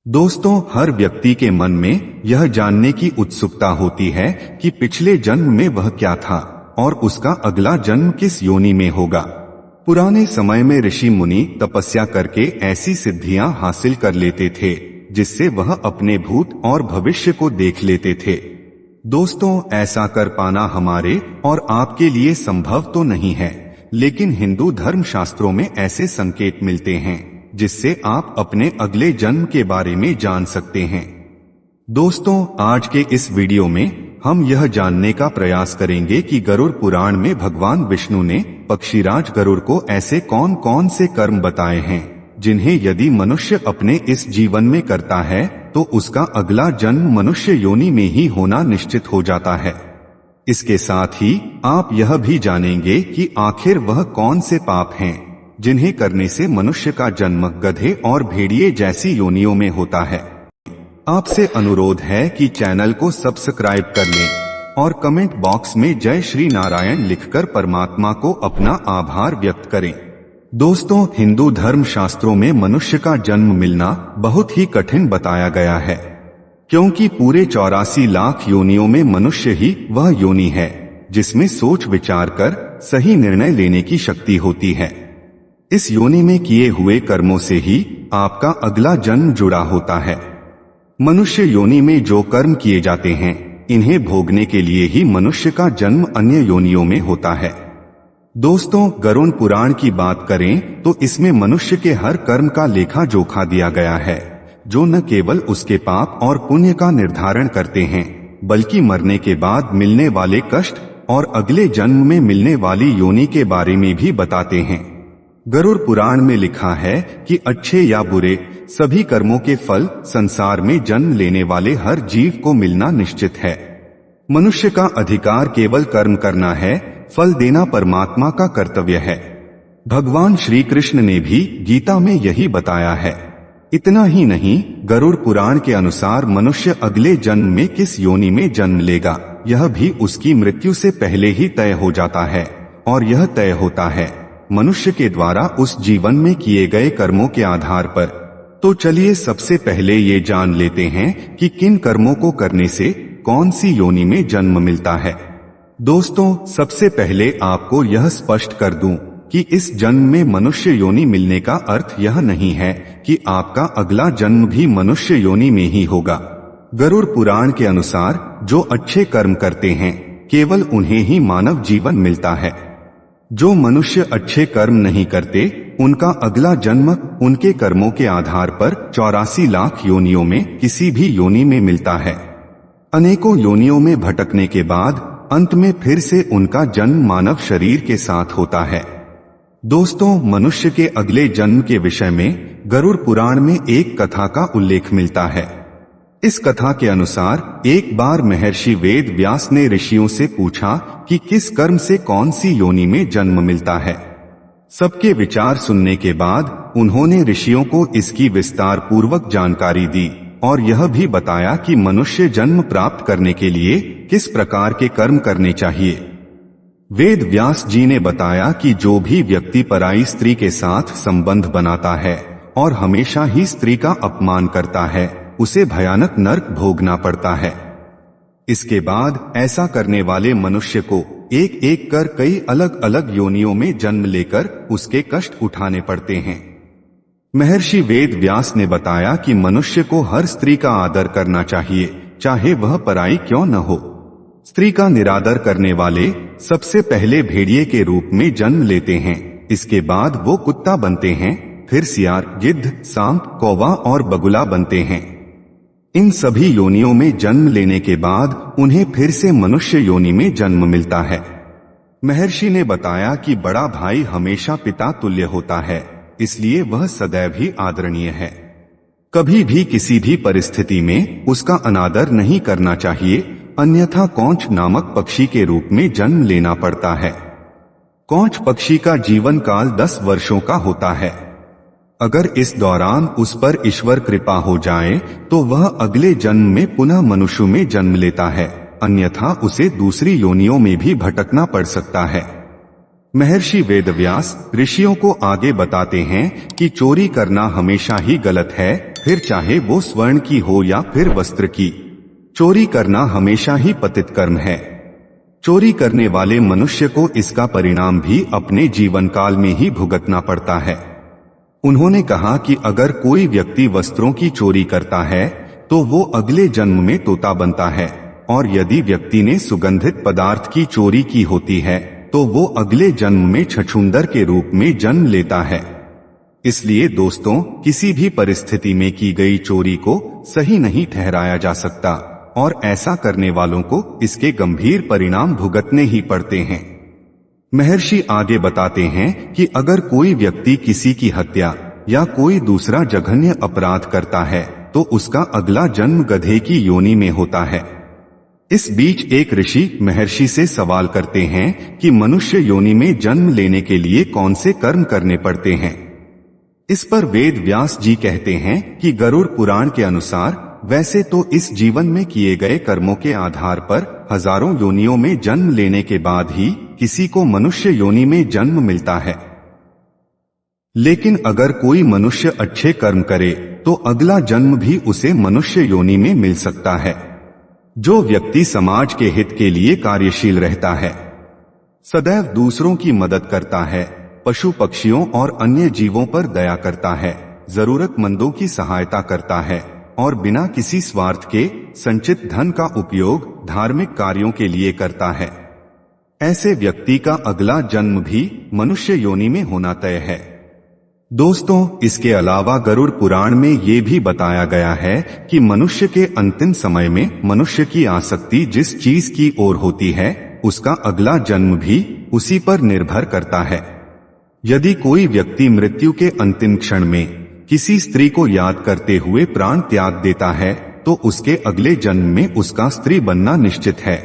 दोस्तों, हर व्यक्ति के मन में यह जानने की उत्सुकता होती है कि पिछले जन्म में वह क्या था और उसका अगला जन्म किस योनि में होगा। पुराने समय में ऋषि मुनि तपस्या करके ऐसी सिद्धियां हासिल कर लेते थे जिससे वह अपने भूत और भविष्य को देख लेते थे। दोस्तों, ऐसा कर पाना हमारे और आपके लिए संभव तो नहीं है, लेकिन हिंदू धर्म शास्त्रों में ऐसे संकेत मिलते हैं जिससे आप अपने अगले जन्म के बारे में जान सकते हैं। दोस्तों, आज के इस वीडियो में हम यह जानने का प्रयास करेंगे कि गरुड़ पुराण में भगवान विष्णु ने पक्षीराज गरुड़ को ऐसे कौन कौन से कर्म बताए हैं जिन्हें यदि मनुष्य अपने इस जीवन में करता है तो उसका अगला जन्म मनुष्य योनि में ही होना निश्चित हो जाता है। इसके साथ ही आप यह भी जानेंगे कि आखिर वह कौन से पाप हैं जिन्हें करने से मनुष्य का जन्म गधे और भेड़िए जैसी योनियों में होता है। आपसे अनुरोध है कि चैनल को सब्सक्राइब कर लें और कमेंट बॉक्स में जय श्री नारायण लिखकर परमात्मा को अपना आभार व्यक्त करें। दोस्तों, हिंदू धर्म शास्त्रों में मनुष्य का जन्म मिलना बहुत ही कठिन बताया गया है, क्योंकि पूरे 84 लाख योनियों में मनुष्य ही वह योनि है जिसमें सोच विचार कर सही निर्णय लेने की शक्ति होती है। इस योनि में किए हुए कर्मों से ही आपका अगला जन्म जुड़ा होता है। मनुष्य योनि में जो कर्म किए जाते हैं इन्हें भोगने के लिए ही मनुष्य का जन्म अन्य योनियों में होता है। दोस्तों, गरुड़ पुराण की बात करें तो इसमें मनुष्य के हर कर्म का लेखा जोखा दिया गया है, जो न केवल उसके पाप और पुण्य का निर्धारण करते हैं बल्कि मरने के बाद मिलने वाले कष्ट और अगले जन्म में मिलने वाली योनि के बारे में भी बताते हैं। गरुड़ पुराण में लिखा है कि अच्छे या बुरे सभी कर्मों के फल संसार में जन्म लेने वाले हर जीव को मिलना निश्चित है। मनुष्य का अधिकार केवल कर्म करना है, फल देना परमात्मा का कर्तव्य है। भगवान श्री कृष्ण ने भी गीता में यही बताया है। इतना ही नहीं, गरुड़ पुराण के अनुसार मनुष्य अगले जन्म में किस योनि में जन्म लेगा यह भी उसकी मृत्यु से पहले ही तय हो जाता है, और यह तय होता है मनुष्य के द्वारा उस जीवन में किए गए कर्मों के आधार पर। तो चलिए सबसे पहले ये जान लेते हैं कि किन कर्मों को करने से कौन सी योनि में जन्म मिलता है। दोस्तों, सबसे पहले आपको यह स्पष्ट कर दूं कि इस जन्म में मनुष्य योनि मिलने का अर्थ यह नहीं है कि आपका अगला जन्म भी मनुष्य योनि में ही होगा। गरुड़ पुराण के अनुसार जो अच्छे कर्म करते हैं केवल उन्हें ही मानव जीवन मिलता है। जो मनुष्य अच्छे कर्म नहीं करते उनका अगला जन्म उनके कर्मों के आधार पर 84 लाख योनियों में किसी भी योनि में मिलता है। अनेकों योनियों में भटकने के बाद अंत में फिर से उनका जन्म मानव शरीर के साथ होता है। दोस्तों, मनुष्य के अगले जन्म के विषय में गरुड़ पुराण में एक कथा का उल्लेख मिलता है। इस कथा के अनुसार एक बार महर्षि वेद व्यास ने ऋषियों से पूछा कि किस कर्म से कौन सी योनि में जन्म मिलता है। सबके विचार सुनने के बाद उन्होंने ऋषियों को इसकी विस्तार पूर्वक जानकारी दी और यह भी बताया कि मनुष्य जन्म प्राप्त करने के लिए किस प्रकार के कर्म करने चाहिए। वेद व्यास जी ने बताया कि जो भी व्यक्ति पराई स्त्री के साथ संबंध बनाता है और हमेशा ही स्त्री का अपमान करता है उसे भयानक नरक भोगना पड़ता है। इसके बाद ऐसा करने वाले मनुष्य को एक एक कर कई अलग अलग योनियों में जन्म लेकर उसके कष्ट उठाने पड़ते हैं। महर्षि वेद व्यास ने बताया कि मनुष्य को हर स्त्री का आदर करना चाहिए, चाहे वह पराई क्यों न हो। स्त्री का निरादर करने वाले सबसे पहले भेड़िए के रूप में जन्म लेते हैं, इसके बाद वो कुत्ता बनते हैं, फिर सियार, गिद्ध, सांप, कौवा और बगुला बनते हैं। इन सभी योनियों में जन्म लेने के बाद उन्हें फिर से मनुष्य योनि में जन्म मिलता है। महर्षि ने बताया कि बड़ा भाई हमेशा पिता तुल्य होता है, इसलिए वह सदैव ही आदरणीय है। कभी भी किसी भी परिस्थिति में उसका अनादर नहीं करना चाहिए, अन्यथा कौंच नामक पक्षी के रूप में जन्म लेना पड़ता है। कौंच पक्षी का जीवन काल 10 वर्षों का होता है। अगर इस दौरान उस पर ईश्वर कृपा हो जाए तो वह अगले जन्म में पुनः मनुष्य में जन्म लेता है, अन्यथा उसे दूसरी योनियों में भी भटकना पड़ सकता है। महर्षि वेदव्यास ऋषियों को आगे बताते हैं कि चोरी करना हमेशा ही गलत है, फिर चाहे वो स्वर्ण की हो या फिर वस्त्र की। चोरी करना हमेशा ही पतित कर्म है। चोरी करने वाले मनुष्य को इसका परिणाम भी अपने जीवन काल में ही भुगतना पड़ता है। उन्होंने कहा कि अगर कोई व्यक्ति वस्त्रों की चोरी करता है तो वो अगले जन्म में तोता बनता है, और यदि व्यक्ति ने सुगंधित पदार्थ की चोरी की होती है तो वो अगले जन्म में छछूंदर के रूप में जन्म लेता है। इसलिए दोस्तों, किसी भी परिस्थिति में की गई चोरी को सही नहीं ठहराया जा सकता, और ऐसा करने वालों को इसके गंभीर परिणाम भुगतने ही पड़ते हैं। महर्षि आगे बताते हैं कि अगर कोई व्यक्ति किसी की हत्या या कोई दूसरा जघन्य अपराध करता है तो उसका अगला जन्म गधे की योनि में होता है। इस बीच एक ऋषि महर्षि से सवाल करते हैं कि मनुष्य योनि में जन्म लेने के लिए कौन से कर्म करने पड़ते हैं। इस पर वेद व्यास जी कहते हैं कि गरुड़ पुराण के अनुसार वैसे तो इस जीवन में किए गए कर्मों के आधार पर हजारों योनियों में जन्म लेने के बाद ही किसी को मनुष्य योनि में जन्म मिलता है, लेकिन अगर कोई मनुष्य अच्छे कर्म करे तो अगला जन्म भी उसे मनुष्य योनि में मिल सकता है। जो व्यक्ति समाज के हित के लिए कार्यशील रहता है, सदैव दूसरों की मदद करता है, पशु पक्षियों और अन्य जीवों पर दया करता है, जरूरतमंदों की सहायता करता है और बिना किसी स्वार्थ के संचित धन का उपयोग धार्मिक कार्यों के लिए करता है, ऐसे व्यक्ति का अगला जन्म भी मनुष्य योनि में होना तय है। दोस्तों, इसके अलावा गरुड़ पुराण में ये भी बताया गया है कि मनुष्य के अंतिम समय में मनुष्य की आसक्ति जिस चीज की ओर होती है उसका अगला जन्म भी उसी पर निर्भर करता है। यदि कोई व्यक्ति मृत्यु के अंतिम क्षण में किसी स्त्री को याद करते हुए प्राण त्याग देता है तो उसके अगले जन्म में उसका स्त्री बनना निश्चित है।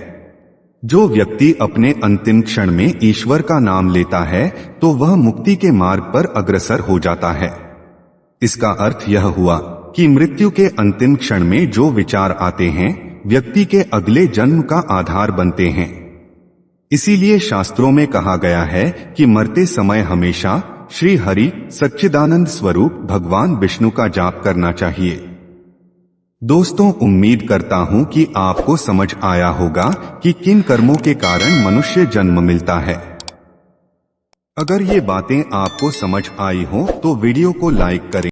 जो व्यक्ति अपने अंतिम क्षण में ईश्वर का नाम लेता है तो वह मुक्ति के मार्ग पर अग्रसर हो जाता है। इसका अर्थ यह हुआ कि मृत्यु के अंतिम क्षण में जो विचार आते हैं व्यक्ति के अगले जन्म का आधार बनते हैं। इसीलिए शास्त्रों में कहा गया है कि मरते समय हमेशा श्री हरि सच्चिदानंद स्वरूप भगवान विष्णु का जाप करना चाहिए। दोस्तों, उम्मीद करता हूं कि आपको समझ आया होगा कि किन कर्मों के कारण मनुष्य जन्म मिलता है। अगर ये बातें आपको समझ आई हो तो वीडियो को लाइक करें।